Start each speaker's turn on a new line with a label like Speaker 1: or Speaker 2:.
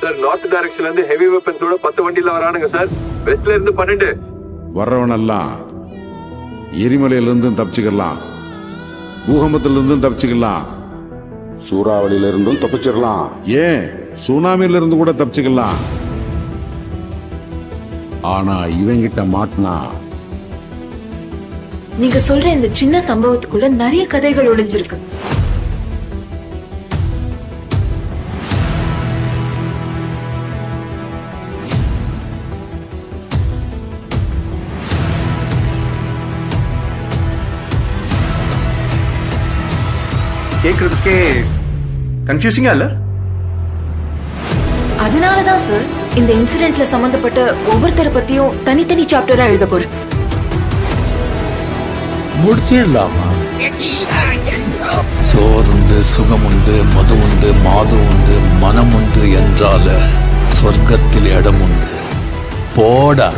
Speaker 1: Sir north டைரக்ஷன்ல இருந்து heavy வெப்பன்ஸோட 10 வண்டியில வரானுங்க சார். வெஸ்ட்ல இருந்து 12.
Speaker 2: வர்றவனெல்லாம் எரிமலையில இருந்தும் தப்பிச்சுக்கலாம், பூகம்பத்துல இருந்தும் தப்பிச்சுக்கலாம்,
Speaker 3: சூறாவளியில இருந்தும் தப்பிச்சிடலாம்,
Speaker 2: ஏன் சுனாமில இருந்து கூட தப்பிச்சுக்கலாம். ஆனா இவங்கிட்ட மாட்டினா
Speaker 4: நீங்க சொல்ற இந்த சின்ன சம்பவத்துக்குள்ள நிறைய கதைகள் ஒளிஞ்சிருக்கு.
Speaker 5: கேக்குறதுக்கே கன்ஃபியூசிங்கா இல்ல?
Speaker 4: அதனாலதான் சார் இந்த இன்சிடென்ட்ல சம்பந்தப்பட்ட ஒவ்வொருத்தரை பத்தியும் தனித்தனி சாப்டரா எழுத போறேன்.
Speaker 6: முடிச்சிடலாமா? சோறுண்டு, சுகமுண்டு, மது உண்டு, மாது உண்டு, மனம் உண்டு என்றால சொர்க்கத்தில் இடம் உண்டு. போடா.